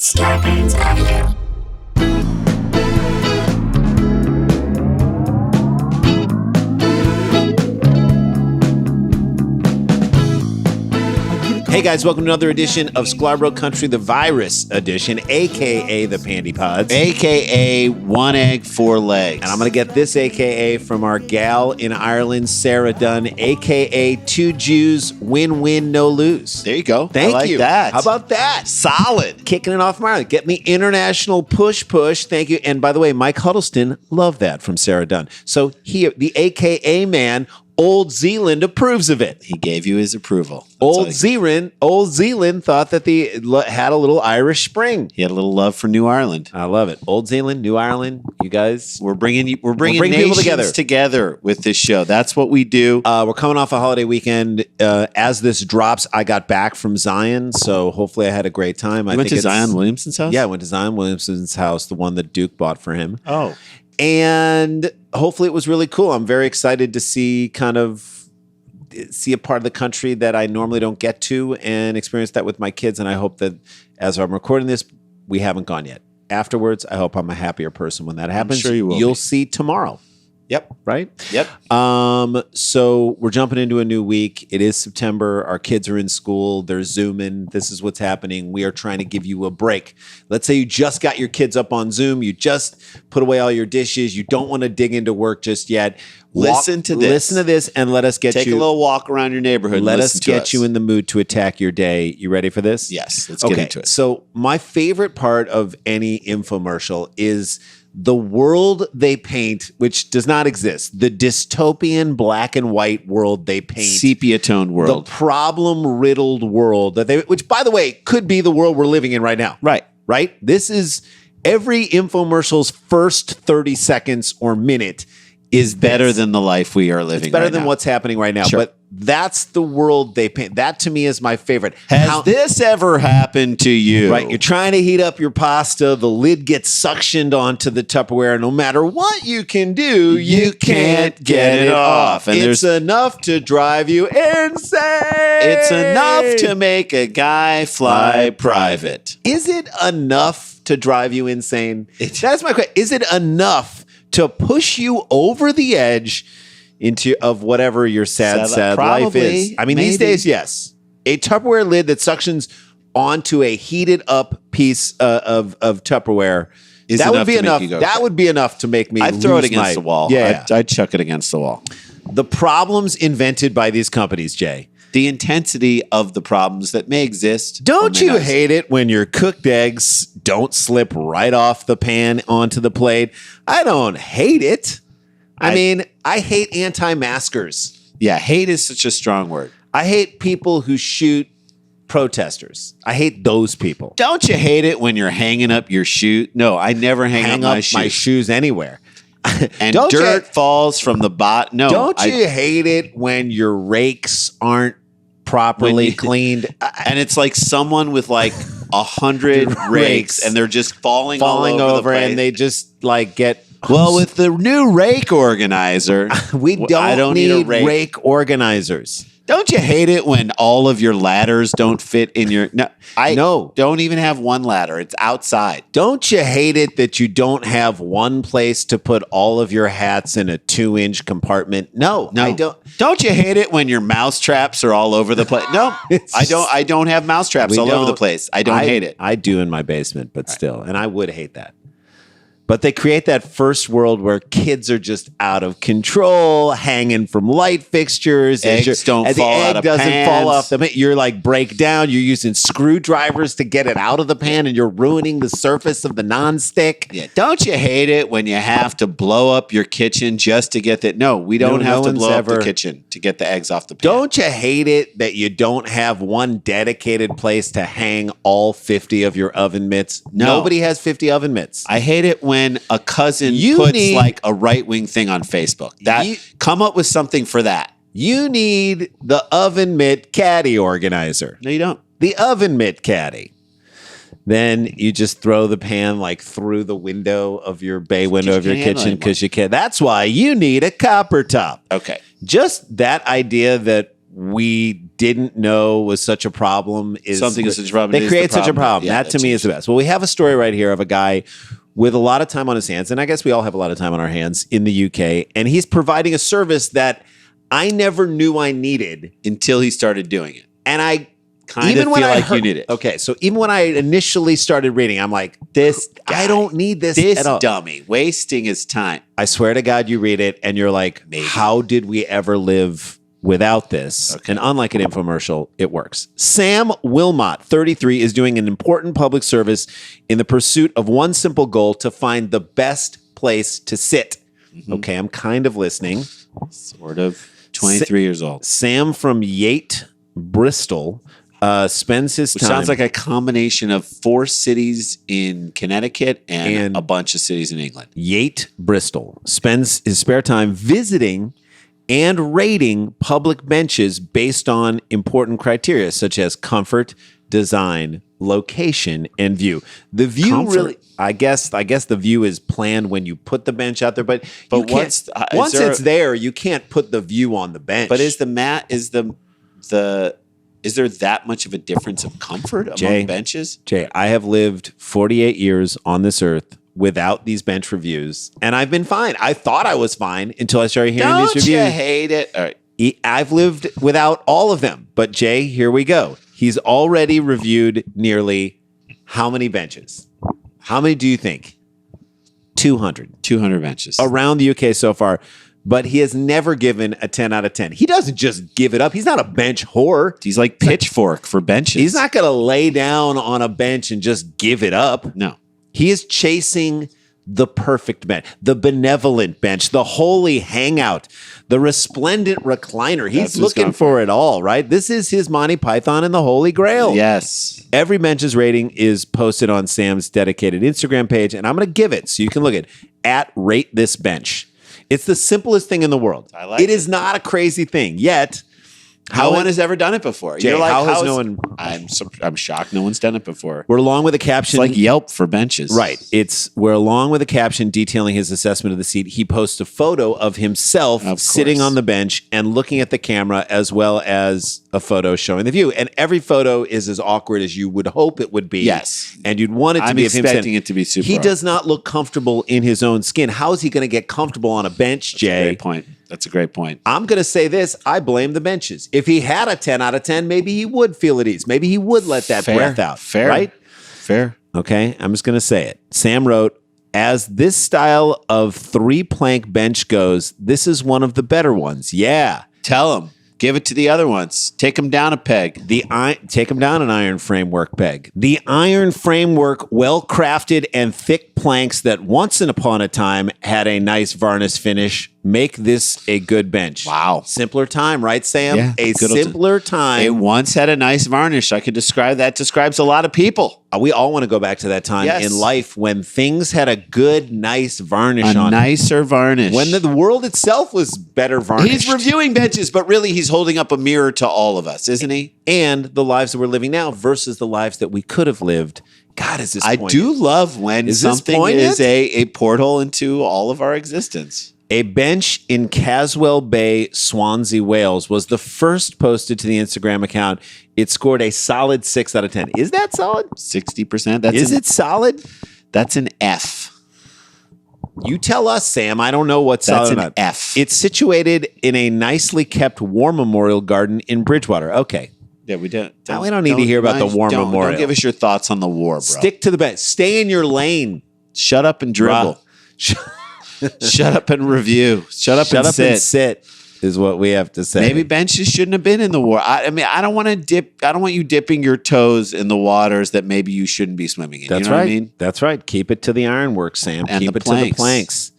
Scarpins Avenue. Hey guys, welcome to another edition of Sklarbro Country, the virus edition, a.k.a. the Pandy Pods. A.K.A. one egg, four legs. And I'm going to get this a.k.a. from our gal in Ireland, Sarah Dunn, a.k.a. two Jews, win-win, no lose. There you go. Thank I like you. that. How about that? Solid. Kicking it off from Ireland. Get me international push. Thank you. And by the way, Mike Huddleston, love that from Sarah Dunn. So here, the a.k.a. man, Old Zealand approves of it. He gave you his approval. Old Zealand thought that they had a little Irish spring. He had a little love for New Ireland. I love it. Old Zealand, New Ireland. You guys, We're bringing people together with this show. That's what we do. we're coming off a holiday weekend. As this drops, I got back from Zion, so hopefully I had a great time. You went to Zion Williamson's house? Yeah, I went to Zion Williamson's house, the one that Duke bought for him. Oh. And hopefully it was really cool. I'm very excited to see a part of the country that I normally don't get to and experience that with my kids. And I hope that as I'm recording this, we haven't gone yet. Afterwards, I hope I'm a happier person when that happens. I'm sure you will. You'll see tomorrow. Yep. Right? Yep. So we're jumping into a new week. It is September. Our kids are in school. They're Zooming. This is what's happening. We are trying to give you a break. Let's say you just got your kids up on Zoom. You just put away all your dishes. You don't want to dig into work just yet. Listen to this and let us get Take you. a little walk around your neighborhood. Let us get you in the mood to attack your day. You ready for this? Yes. Let's get into it. So my favorite part of any infomercial is the world they paint, which does not exist. The dystopian black and white world they paint. Sepia-toned world. The problem-riddled world which, by the way, could be the world we're living in right now. Right. Right? This is every infomercial's first 30 seconds or minute is better than the life we are living. It's better right than now. what's happening right now. Sure. But that's the world they paint. That to me is my favorite. Has this ever happened to you? Right. You're trying to heat up your pasta. The lid gets suctioned onto the Tupperware. No matter what you can do, you can't get it off. And it's enough to drive you insane. It's enough to make a guy fly private. Is it enough to drive you insane? That's my question. Is it enough to push you over the edge of whatever your sad life is? I mean, these days, yes. A Tupperware lid that suctions onto a heated up piece of Tupperware. That would be enough. That would be enough to make me I'd throw it against the wall. Yeah. I'd chuck it against the wall. The problems invented by these companies, Jay. The intensity of the problems that may exist. Don't you hate it when your cooked eggs don't slip right off the pan onto the plate? I don't hate it. I mean, I hate anti-maskers. Yeah, hate is such a strong word. I hate people who shoot protesters. I hate those people. Don't you hate it when you're hanging up your shoe? No, I never hang up my shoes anywhere. And dirt falls from the bottom. No, don't you hate it when your rakes aren't properly cleaned? And it's like someone with like 100 rakes and they're just falling all over the place. And they just like get... Well, with the new rake organizer, I don't need a rake organizers. Don't you hate it when all of your ladders don't fit in your... No, don't even have one ladder. It's outside. Don't you hate it that you don't have one place to put all of your hats in a 2-inch compartment? No, I don't. Don't you hate it when your mouse traps are all over the place? No, I don't have mouse traps all over the place. I don't hate it. I do in my basement, but still. And I would hate that. But they create that first world where kids are just out of control, hanging from light fixtures. Eggs don't fall out of pans. The egg doesn't fall off the pan. You're like break down. You're using screwdrivers to get it out of the pan, and you're ruining the surface of the nonstick. Yeah. Don't you hate it when you have to blow up your kitchen just to get that? No, we don't have to blow up the kitchen to get the eggs off the pan. Don't you hate it that you don't have one dedicated place to hang all 50 of your oven mitts? No. Nobody has 50 oven mitts. I hate it when a cousin puts like a right-wing thing on Facebook. Come up with something for that. You need the oven mitt caddy organizer. No, you don't. The oven mitt caddy. Then you just throw the pan like through the window of your bay window of your kitchen because you can't. That's why you need a copper top. Okay. Just that idea that we didn't know was such a problem. Something is such a problem. They create such a problem. That to me is the best. Well, we have a story right here of a guy with a lot of time on his hands, and I guess we all have a lot of time on our hands in the UK, and he's providing a service that I never knew I needed until he started doing it. And I kind of feel like you need it. Okay, so even when I initially started reading, I'm like, I don't need this at all. This dummy wasting his time. I swear to God, you read it and you're like, how did we ever live without this? Okay. And unlike an infomercial, it works. Sam Wilmot, 33, is doing an important public service in the pursuit of one simple goal: to find the best place to sit. Mm-hmm. Okay, I'm kind of listening. Sort of. 23 years old. Sam from Yate, Bristol, spends his time. Sounds like a combination of 4 cities in Connecticut and a bunch of cities in England. Yate, Bristol, spends his spare time visiting and rating public benches based on important criteria such as comfort, design, location, and view. The view really, I guess the view is planned when you put the bench out there, but once it's there, you can't put the view on the bench. But is there that much of a difference of comfort among benches? Jay, I have lived 48 years on this earth without these bench reviews, and I've been fine. I thought I was fine until I started hearing these reviews. Don't you hate it? All right. I've lived without all of them, but Jay, here we go. He's already reviewed nearly how many benches? How many do you think? 200. 200 benches. Around the UK so far. But he has never given a 10 out of 10. He doesn't just give it up. He's not a bench whore. He's like Pitchfork for benches. He's not going to lay down on a bench and just give it up. No. He is chasing the perfect bench, the benevolent bench, the holy hangout, the resplendent recliner. He's looking for it all, right? This is his Monty Python and the Holy Grail. Yes. Every bench's rating is posted on Sam's dedicated Instagram page, and I'm going to give it so you can look at Rate This Bench. It's the simplest thing in the world. I like it. It is not a crazy thing, yet no one has ever done it before. Jay, You're like, how has no one? I'm shocked no one's done it before. We're along with a caption. It's like Yelp for benches. Right. We're along with a caption detailing his assessment of the seat. He posts a photo of himself sitting on the bench and looking at the camera, as well as a photo showing the view. And every photo is as awkward as you would hope it would be. Yes. And you'd want it to be of him. I'm expecting it to be super. He does not look comfortable in his own skin. How is he going to get comfortable on a bench, Jay? That's a great point. That's a great point. I'm going to say this. I blame the benches. If he had a 10 out of 10, maybe he would feel at ease. Maybe he would let that breath out. Fair. Right? Fair. Okay. I'm just going to say it. Sam wrote, as this style of 3-plank bench goes, this is one of the better ones. Yeah. Tell him. Give it to the other ones. Take them down a peg. Take them down an iron framework peg. The iron framework, well-crafted and thick planks that once upon a time had a nice varnish finish, make this a good bench. Wow. Simpler time, right, Sam? Yeah, a simpler time. It once had a nice varnish. I could describe that. Describes a lot of people. We all want to go back to that time in life when things had a good, nice varnish on it. A nicer varnish. When the world itself was better varnished. He's reviewing benches, but really he's holding up a mirror to all of us, isn't he? And the lives that we're living now versus the lives that we could have lived. God, is this poignant? I do love when something is a portal into all of our existence. A bench in Caswell Bay, Swansea, Wales was the first posted to the Instagram account. It scored a solid 6 out of 10. Is that solid? 60%. Is it solid? That's an F. You tell us, Sam. I don't know what's solid about. That's an F. It's situated in a nicely kept war memorial garden in Bridgewater. Okay. Yeah, we don't we don't need to hear about the war memorial. Don't give us your thoughts on the war, bro. Stick to the bench. Stay in your lane. Shut up and dribble. Shut up and review. Shut up and sit is what we have to say. Maybe benches shouldn't have been in the war. I mean, I don't want you dipping your toes in the waters that maybe you shouldn't be swimming in. That's you know right. What I mean? That's right. Keep it to the ironwork, Sam. And Keep the it to the planks.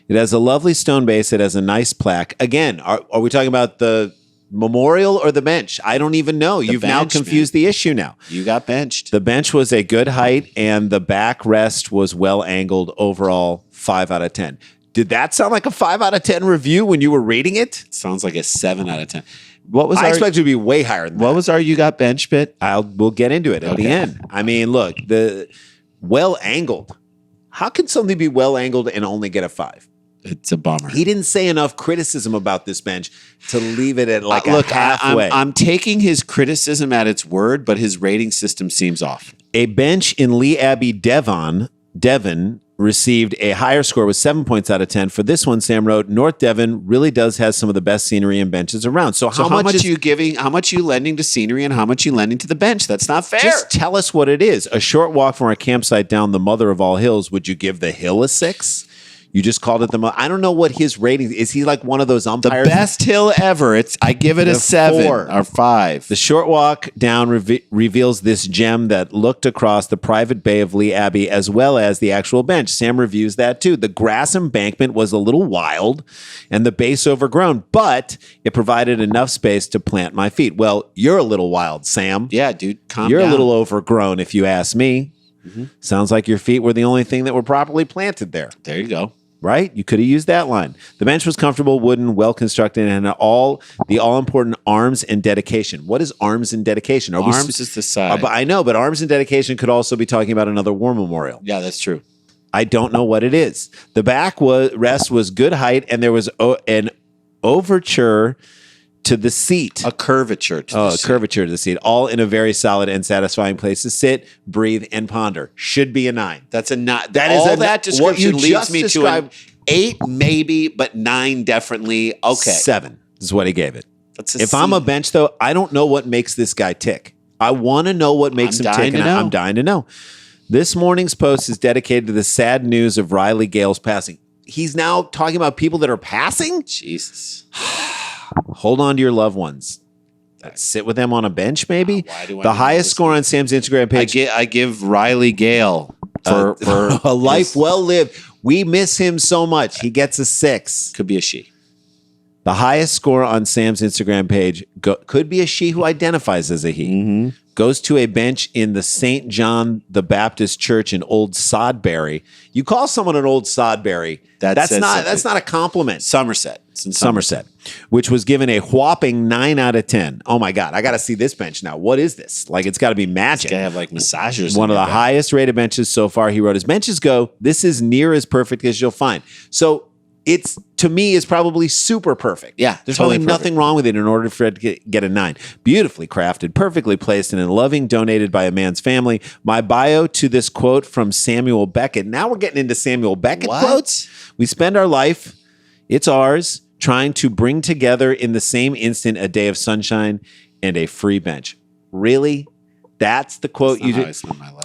It has a lovely stone base. It has a nice plaque. Again, are we talking about the memorial or the bench? I don't even know. You've now confused the issue now. You got benched. The bench was a good height and the backrest was well angled. Overall, 5 out of 10. Did that sound like a 5 out of 10 review when you were reading it? Sounds like a 7 out of 10. I expect it to be way higher than that. What was our you got bench bit? We'll get into it at the end. I mean, look, the well angled. How can something be well angled and only get a 5? It's a bummer. He didn't say enough criticism about this bench to leave it at like a halfway. I'm taking his criticism at its word, but his rating system seems off. A bench in Lee Abbey, Devon, received a higher score with 7 points out of 10. For this one, Sam wrote, North Devon really does have some of the best scenery and benches around. So how much are you giving? How much are you lending to scenery and how much are you lending to the bench? That's not fair. Just tell us what it is. A short walk from our campsite down the mother of all hills. Would you give the hill a 6? You just called it I don't know what his rating is. He like one of those umpires? The best hill ever. I give it a 7 or 5. The short walk down reveals this gem that looked across the private bay of Lee Abbey as well as the actual bench. Sam reviews that too. The grass embankment was a little wild and the base overgrown, but it provided enough space to plant my feet. Well, you're a little wild, Sam. Yeah, dude, calm You're down. a little overgrown if you ask me. Mm-hmm. Sounds like your feet were the only thing that were properly planted there. There you go. Right? You could have used that line. The bench was comfortable, wooden, well-constructed, and the all-important arms and dedication. What is arms and dedication? Arms is the side. I know, but arms and dedication could also be talking about another war memorial. Yeah, that's true. I don't know what it is. The rest was good height, and there was an overture to the seat. A curvature to the seat. A curvature to the seat. All in a very solid and satisfying place to sit, breathe, and ponder. Should be a 9. That's a 9. That description leads me to an 8 maybe, but 9 definitely. Okay. 7 is what he gave it. If C. I'm a bench, though, I don't know what makes this guy tick. I want to know what makes him tick, and I'm dying to know. This morning's post is dedicated to the sad news of Riley Gale's passing. He's now talking about people that are passing? Jesus. Hold on to your loved ones. Sit with them on a bench, maybe? The highest score on Sam's Instagram page. I give Riley Gale for a life well lived. We miss him so much. He gets a 6. Could be a she. The highest score on Sam's Instagram page could be a she who identifies as a he. Mm-hmm. Goes to a bench in the St. John the Baptist Church in Old Sodbury. You call someone an Old Sodbury, that's not a compliment. Somerset. It's in Somerset, which was given a whopping 9 out of 10. Oh my God, I got to see this bench now. What is this? Like, it's got to be magic. It's got to have like massagers. One of the highest rated benches so far. He wrote, as benches go, this is near as perfect as you'll find. So it's, to me, is probably super perfect. Yeah, there's totally probably nothing wrong with it in order for it to get a 9. Beautifully crafted, perfectly placed, and in loving, donated by a man's family. My bio to this quote from Samuel Beckett. Now we're getting into Samuel Beckett quotes. We spend our life, it's ours, trying to bring together in the same instant a day of sunshine and a free bench. Really? That's the quote you did.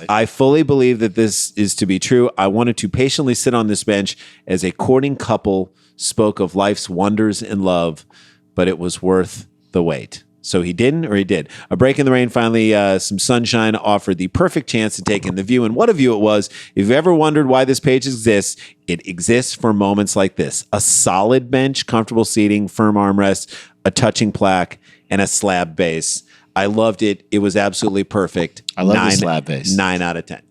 I fully believe that this is to be true. I wanted to patiently sit on this bench as a courting couple spoke of life's wonders and love, but it was worth the wait. So he didn't, or he did. A break in the rain, finally, some sunshine offered the perfect chance to take in the view. And what a view it was. If you've ever wondered why this page exists, it exists for moments like this. A solid bench, comfortable seating, firm armrests, a touching plaque, and a slab base. I loved it. It was absolutely perfect. I love the slab base. 9 out of 10.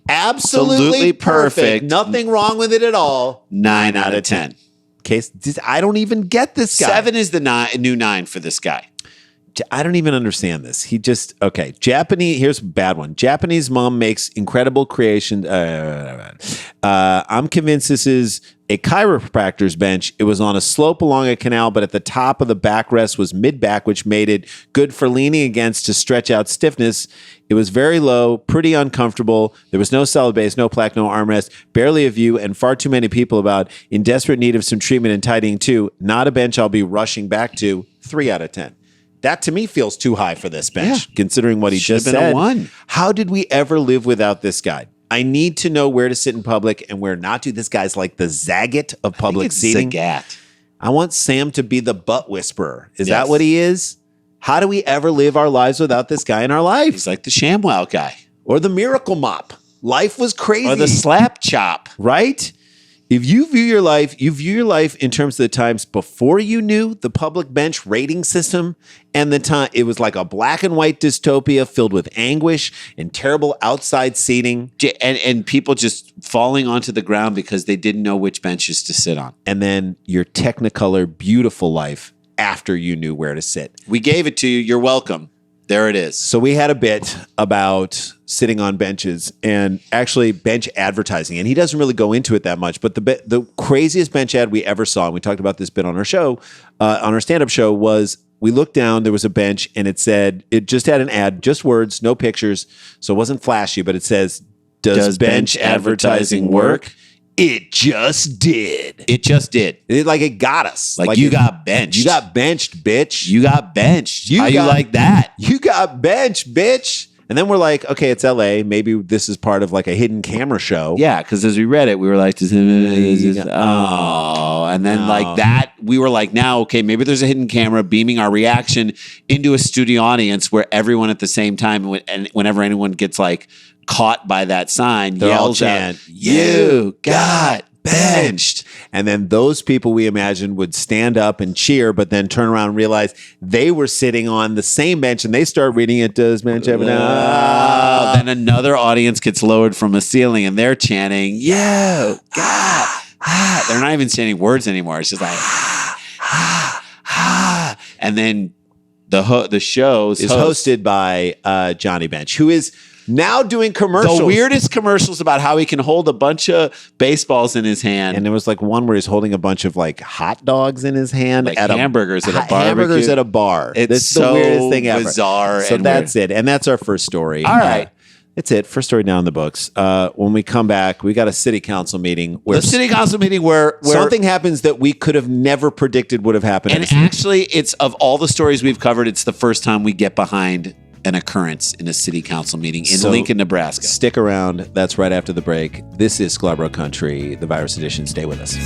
Absolutely perfect. Nothing wrong with it at all. 9 out of 10. Case, I don't even get this guy. 7 is the new 9 for this guy. I don't even understand this. He just, okay. Japanese, here's a bad one. Japanese mom makes incredible creation. I'm convinced this is a chiropractor's bench. It was on a slope along a canal, but at the top of the backrest was mid-back, which made it good for leaning against to stretch out stiffness. It was very low, pretty uncomfortable. There was no solid base, no plaque, no armrest, barely a view, and far too many people about, in desperate need of some treatment and tidying too. Not a bench I'll be rushing back to. 3 out of 10. That to me feels too high for this bench, considering what he just said. A 1. How did we ever live without this guy? I need to know where to sit in public and where not to. This guy's like the Zagat of public seating. Zagat. I want Sam to be the butt whisperer. Is that what he is? How do we ever live our lives without this guy in our lives? He's like the ShamWow guy. Or the Miracle Mop. Life was crazy. Or the Slap Chop. Right? If you view your life in terms of the times before you knew the public bench rating system and the time it was like a black and white dystopia filled with anguish and terrible outside seating. And people just falling onto the ground because they didn't know which benches to sit on. And then your Technicolor beautiful life after you knew where to sit. We gave it to you. You're welcome. There it is. So we had a bit about sitting on benches and actually bench advertising. And he doesn't really go into it that much. But the craziest bench ad we ever saw, and we talked about this bit on our show, on our stand-up show, was we looked down, there was a bench, and it said, it just had an ad, just words, no pictures. So it wasn't flashy, but it says, does bench advertising work? It just did. It just did. It got us. Like you got benched. You got benched, bitch. You got benched. How you like that? You got benched, bitch. And then we're like, okay, it's LA. Maybe this is part of like a hidden camera show. Yeah, because as we read it, we were like, and then like that, we were like, now, okay, maybe there's a hidden camera beaming our reaction into a studio audience where everyone at the same time, and whenever anyone gets like caught by that sign, yells out, "You got benched." And then those people we imagined would stand up and cheer, but then turn around and realize they were sitting on the same bench and they start reading it. Does bench ever Then another audience gets lowered from a ceiling and they're chanting, "You got." They're not even saying words anymore. It's just like, and then the show is hosted by Johnny Bench, who is now doing commercials. The weirdest commercials about how he can hold a bunch of baseballs in his hand. And there was like one where he's holding a bunch of like hot dogs in his hand. Like hamburgers at a barbecue. Hamburgers at a bar. It's so the weirdest thing ever. Bizarre. So that's it. And that's our first story. All right. That's it. First story down in the books. When we come back, we got a city council meeting. Where something happens that we could have never predicted would have happened. And actually, it's of all the stories we've covered, it's the first time we get behind an occurrence in a city council meeting in Lincoln, Nebraska. Stick around. That's right after the break. This is Sklarbro Country, the virus edition. Stay with us.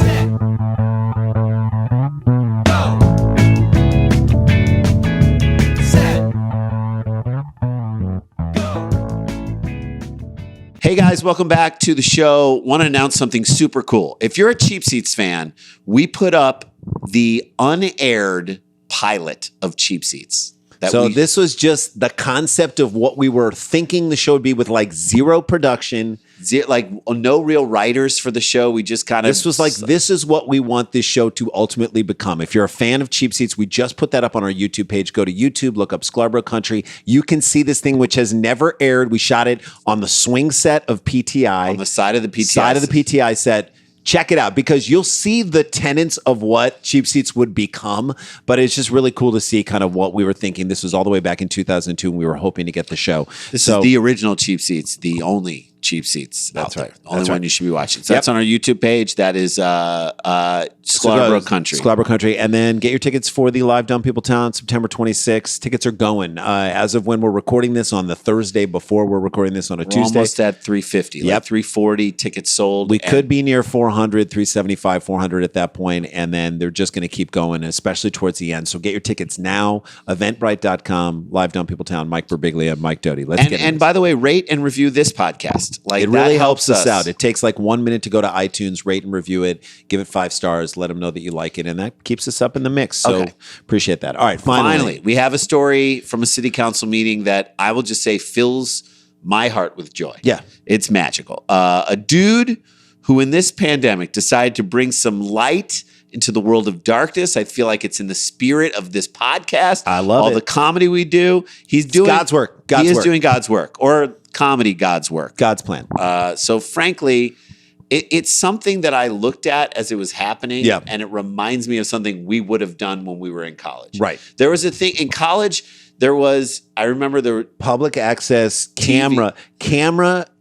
Hey guys, welcome back to the show. Want to announce something super cool. If you're a Cheap Seats fan, we put up the unaired pilot of Cheap Seats. This was just the concept of what we were thinking the show would be, with like zero production. Like no real writers for the show. We just kind of... This was like, this is what we want this show to ultimately become. If you're a fan of Cheap Seats, we just put that up on our YouTube page. Go to YouTube, look up Sklarbro Country. You can see this thing, which has never aired. We shot it on the swing set of PTI. On the side of the PTI. Side of the PTI set. Check it out, because you'll see the tenets of what Cheap Seats would become, but it's just really cool to see kind of what we were thinking. This was all the way back in 2002, and we were hoping to get the show. This is the original Cheap Seats, the only Cheap Seats out there. The only one you should be watching. So that's on our YouTube page. That is Sklarbro Country. Sklarbro Country. And then get your tickets for the live Dumb People Town, September 26th. Tickets are going. As of when we're recording this, on the Thursday before we're recording this on a Tuesday. Almost at 350. Like 340 tickets sold. We could be near 400, 375, 400 at that point, and then they're just going to keep going, especially towards the end. So get your tickets now. Eventbrite.com, live Dumb People Town, Mike Birbiglia, Mike Doty. And by the way, rate and review this podcast. Like, it really helps us out. It takes like 1 minute to go to iTunes, rate and review it, give it 5 stars, let them know that you like it, and that keeps us up in the mix. So appreciate that. All right, finally, we have a story from a city council meeting that I will just say fills my heart with joy. Yeah. It's magical. A dude who in this pandemic decided to bring some light into the world of darkness. I feel like it's in the spirit of this podcast. I love all the comedy we do. He's doing God's work. He is doing God's work, or comedy God's work. God's plan. So frankly, it's something that I looked at as it was happening, and it reminds me of something we would have done when we were in college. Right. There was a thing in college. I remember there were public access camera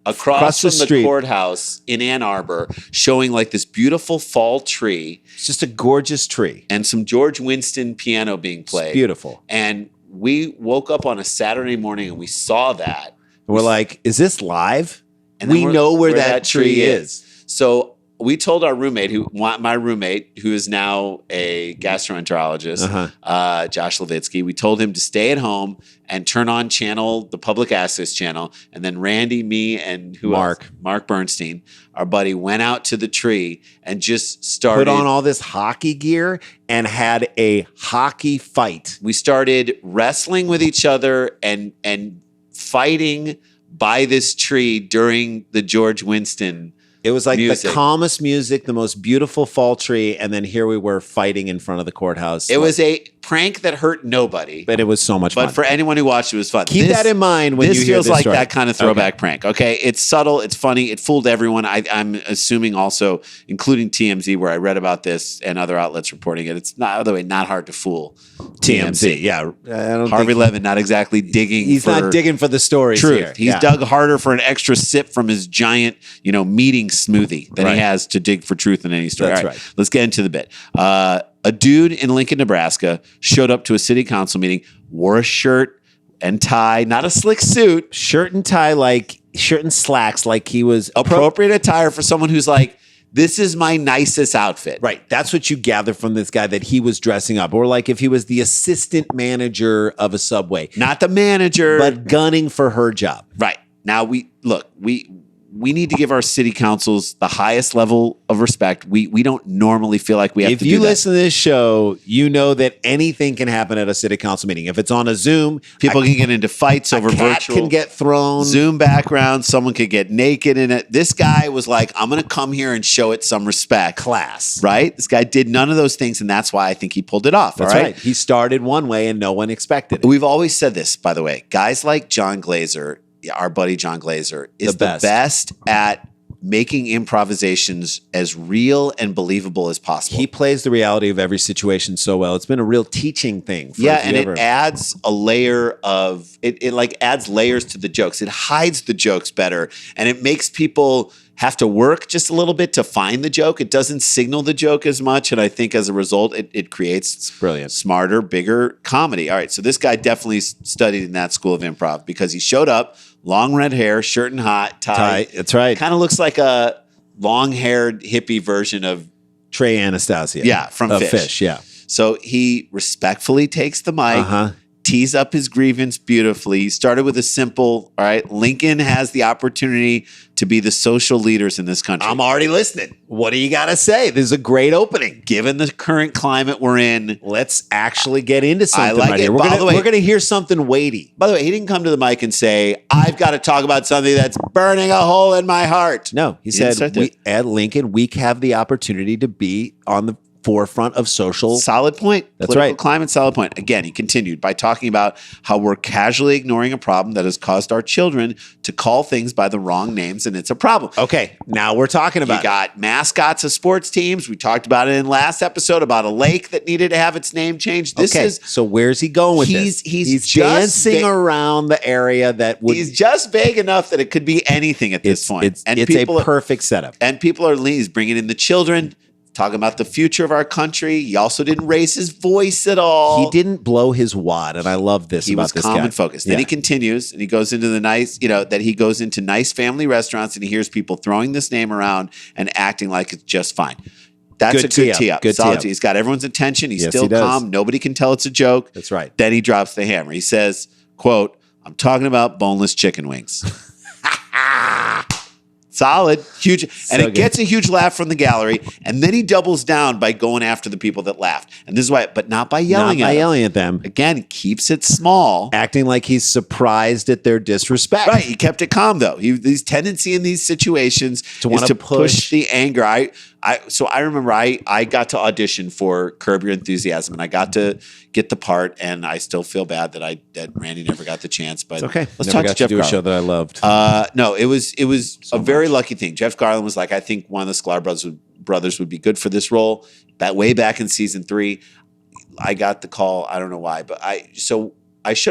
across from the courthouse in Ann Arbor, showing like this beautiful fall tree. It's just a gorgeous tree. And some George Winston piano being played. It's beautiful. And we woke up on a Saturday morning and we saw that. And we're like, is this live? And we know where that tree is. So we told our roommate, my roommate, who is now a gastroenterologist, Josh Levitsky, we told him to stay at home and turn on the public access channel. And then Randy, me, and Mark Bernstein, our buddy, went out to the tree and just started. Put on all this hockey gear and had a hockey fight. We started wrestling with each other and fighting by this tree during the George Winston. It was like music. The calmest music, the most beautiful fall tree, and then here we were fighting in front of the courthouse. It was prank that hurt nobody. But it was so much fun. But for anyone who watched, it was fun. Keep that in mind when you hear this feels like story. that kind of throwback prank. Okay, it's subtle, it's funny, it fooled everyone. I'm assuming also, including TMZ, where I read about this and other outlets reporting it. It's not, by the way, not hard to fool TMZ. Yeah, I don't Harvey Levin not exactly digging. He's not digging for the stories truth. Here. He's dug harder for an extra sip from his giant, meeting smoothie than he has to dig for truth in any story. That's All right, right. let's get into the bit. A dude in Lincoln, Nebraska, showed up to a city council meeting, wore a shirt and tie, not a slick suit. Shirt and tie, like shirt and slacks, like he was Appropriate attire for someone who's like, this is my nicest outfit. Right. That's what you gather from this guy, that he was dressing up. Or like if he was the assistant manager of a Subway. Not the manager. But gunning for her job. Right. Now, we need to give our city councils the highest level of respect. We don't normally feel like we have to do that. If you listen to this show, you know that anything can happen at a city council meeting. If it's on a Zoom, people can get into fights over virtual. Can get thrown. Zoom background. Someone could get naked in it. This guy was like, I'm going to come here and show it some respect. Class. Right? This guy did none of those things, and that's why I think he pulled it off. That's all right. He started one way and no one expected it. We've always said this, by the way. Guys like John Glazer, our buddy John Glazer, is the best at making improvisations as real and believable as possible. He plays the reality of every situation so well. It's been a real teaching thing. And it adds a layer of it like adds layers to the jokes. It hides the jokes better, and it makes people have to work just a little bit to find the joke. It doesn't signal the joke as much, and I think as a result, it creates brilliant, smarter, bigger comedy. All right, so this guy definitely studied in that school of improv because he showed up, long red hair, shirt and tie. That's right. Kind of looks like a long-haired hippie version of Trey Anastasio. Yeah, from Fish. Yeah. So he respectfully takes the mic, tees up his grievance beautifully. He started with a simple, all right, Lincoln has the opportunity to be the social leaders in this country. I'm already listening. What do you got to say? This is a great opening. Given the current climate we're in, let's actually get into something right here. We're going to hear something weighty. By the way, he didn't come to the mic and say, I've got to talk about something that's burning a hole in my heart. No, he said, at Lincoln, we have the opportunity to be on the forefront of social. Solid point. That's Political right. Climate, solid point. Again, he continued by talking about how we're casually ignoring a problem that has caused our children to call things by the wrong names, and it's a problem. Okay, now we're talking about You got mascots of sports teams. We talked about it in last episode about a lake that needed to have its name changed. So where's he going with this? He's dancing around the area that would. He's just vague enough that it could be anything at this point. It's a perfect setup. And people are he's bringing in the children. Talking about the future of our country. He also didn't raise his voice at all. He didn't blow his wad, and I love this he about this guy. He was calm and focused. Then he continues, and he goes into the that he goes into nice family restaurants, and he hears people throwing this name around and acting like it's just fine. That's a good tee up. Solid tee. He's got everyone's attention. He's still calm. Nobody can tell it's a joke. That's right. Then he drops the hammer. He says, quote, I'm talking about boneless chicken wings. Solid, huge, and it gets a huge laugh from the gallery. And then he doubles down by going after the people that laughed. And this is why, but not by yelling at them. Again, keeps it small, acting like he's surprised at their disrespect. Right, he kept it calm though. His tendency in these situations is to push the anger. So I remember I got to audition for Curb Your Enthusiasm, and I got to get the part, and I still feel bad that Randy never got the chance. But it's okay. Let's talk to Jeff Garland. A show that I loved. No, it was a very lucky thing. Jeff Garland was like, I think one of the Sklar brothers would be good for this role. That way back in season 3, I got the call. I don't know why, but I showed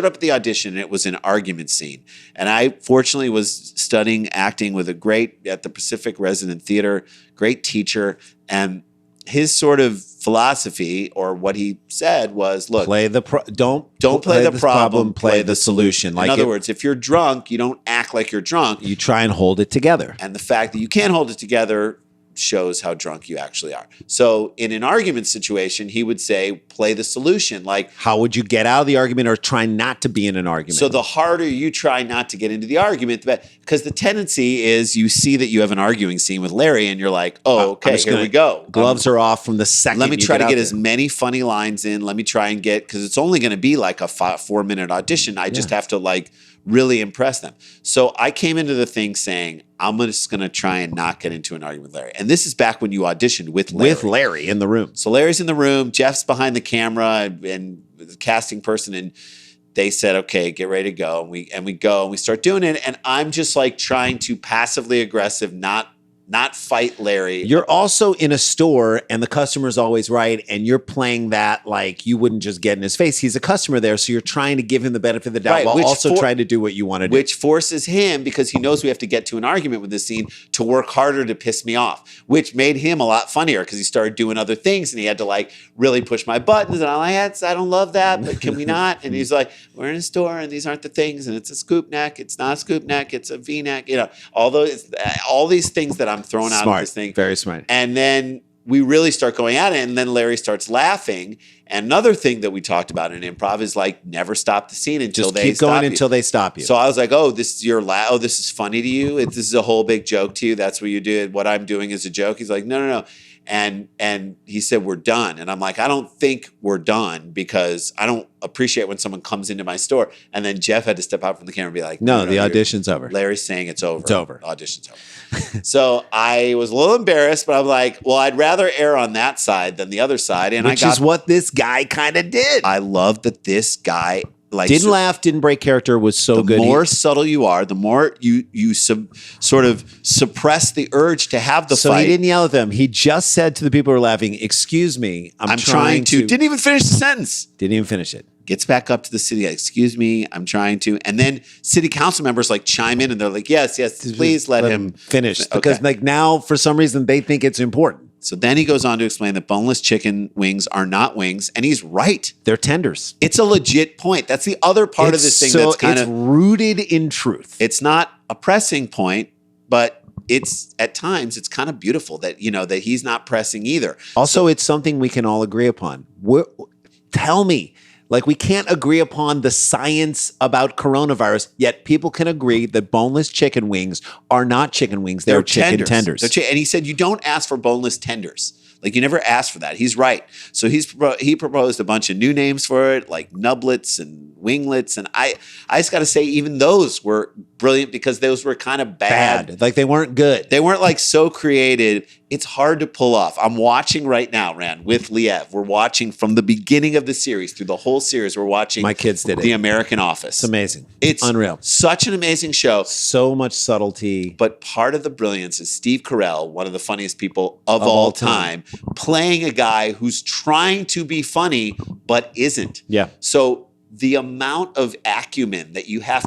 up at the audition, and it was an argument scene. And I fortunately was studying acting with at the Pacific Resident Theater, great teacher. And his sort of philosophy, or what he said, was, look, don't play the problem, play the solution. In other words, if you're drunk, you don't act like you're drunk. You try and hold it together. And the fact that you can't hold it together shows how drunk you actually are. So in an argument situation, he would say, play the solution. Like, how would you get out of the argument or try not to be in an argument? So the harder you try not to get into the argument, because the tendency is you see that you have an arguing scene with Larry and you're like, oh, okay, here we go. Gloves are off from the second. Let me try to get as many funny lines in. Let me try and because it's only going to be like a 4-minute audition. I just have to really impress them. So I came into the thing saying, I'm just going to try and not get into an argument with Larry. And this is back when you auditioned with Larry. With Larry in the room. So Larry's in the room, Jeff's behind the camera and the casting person, and they said, okay, get ready to go. And we go and we start doing it. And I'm just like trying to passively aggressive, not fight Larry. You're also in a store and the customer's always right. And you're playing that like you wouldn't just get in his face. He's a customer there. So you're trying to give him the benefit of the doubt while also trying to do what you want to do. Which forces him, because he knows we have to get to an argument with this scene, to work harder to piss me off, which made him a lot funnier because he started doing other things and he had to like really push my buttons. And I'm like, I don't love that, but can we not? And he's like, we're in a store and these aren't the things. And it's a scoop neck. It's not a scoop neck. It's a V-neck. You know, all these things that I'm throwing out of this thing. Very smart. And then we really start going at it. And then Larry starts laughing. And another thing that we talked about in improv is like never stop the scene until they keep going until they stop you. So I was like, oh, this is your this is funny to you. This is a whole big joke to you. That's what you did. What I'm doing is a joke. He's like, no. And he said, we're done. And I'm like, I don't think we're done because I don't appreciate when someone comes into my store. And then Jeff had to step out from the camera and be like, no, the audition's over. Larry's saying it's over. It's over. The audition's over. So I was a little embarrassed, but I'm like, well, I'd rather err on that side than the other side. And Which is what this guy kind of did. I love that this guy didn't laugh, didn't break character, was so good. The more subtle you are, the more you sort of suppress the urge to have the fight. So he didn't yell at them. He just said to the people who were laughing, excuse me, I'm trying to. Didn't even finish the sentence. Didn't even finish it. Gets back up to the city, excuse me, I'm trying to. And then city council members like chime in and they're like, yes, please let him finish. Because like now, for some reason, they think it's important. So then he goes on to explain that boneless chicken wings are not wings, and he's right. They're tenders. It's a legit point. That's the other part of this thing that's kind of rooted in truth. It's not a pressing point, but it's at times it's kind of beautiful that that he's not pressing either. Also, it's something we can all agree upon. Tell me. Like, we can't agree upon the science about coronavirus, yet people can agree that boneless chicken wings are not chicken wings. They're chicken tenders. And he said, you don't ask for boneless tenders. Like, you never ask for that. He's right. So he proposed a bunch of new names for it, like Nublets and Winglets. And I just got to say, even those were brilliant because those were kind of bad. Like, they weren't good. They weren't like so creative. It's hard to pull off. I'm watching right now, Rand, with Liev. We're watching from the beginning of the series through the whole series. We're watching My kids did The American Office. It's amazing. It's unreal. Such an amazing show. So much subtlety. But part of the brilliance is Steve Carell, one of the funniest people of all time, playing a guy who's trying to be funny but isn't. Yeah. So the amount of acumen that you have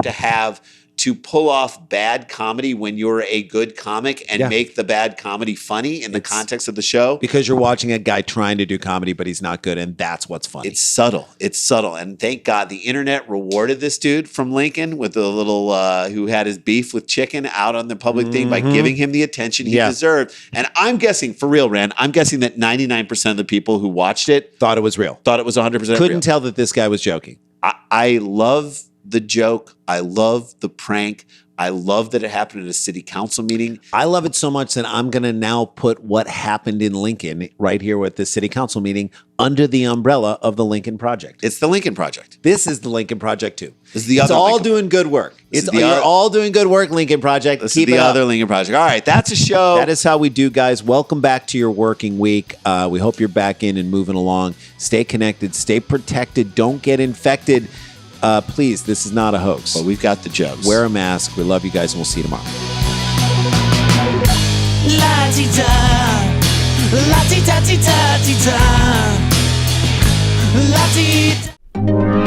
to pull off bad comedy when you're a good comic and make the bad comedy funny in the context of the show. Because you're watching a guy trying to do comedy, but he's not good, and that's what's funny. It's subtle. It's subtle. And thank God the internet rewarded this dude from Lincoln with the little who had his beef with chicken out on the public thing by giving him the attention he deserved. And I'm guessing, for real, Rand, I'm guessing that 99% of the people who watched it thought it was real. Thought it was 100% real. Couldn't tell that this guy was joking. I love the joke. I love the prank. I love that it happened at a city council meeting. I love it so much that I'm going to now put what happened in Lincoln right here with the city council meeting under the umbrella of the Lincoln Project. It's the Lincoln Project. This is the Lincoln Project too. It's all doing good work. You're all doing good work, Lincoln Project. This is the other Lincoln Project. All right, that's a show. That is how we do, guys. Welcome back to your working week. We hope you're back in and moving along. Stay connected. Stay protected. Don't get infected. Please, this is not a hoax. But we've got the jokes. Wear a mask. We love you guys, and we'll see you tomorrow. La-ti-da, la-ti-da-ti-da-ti-da. La-ti-da.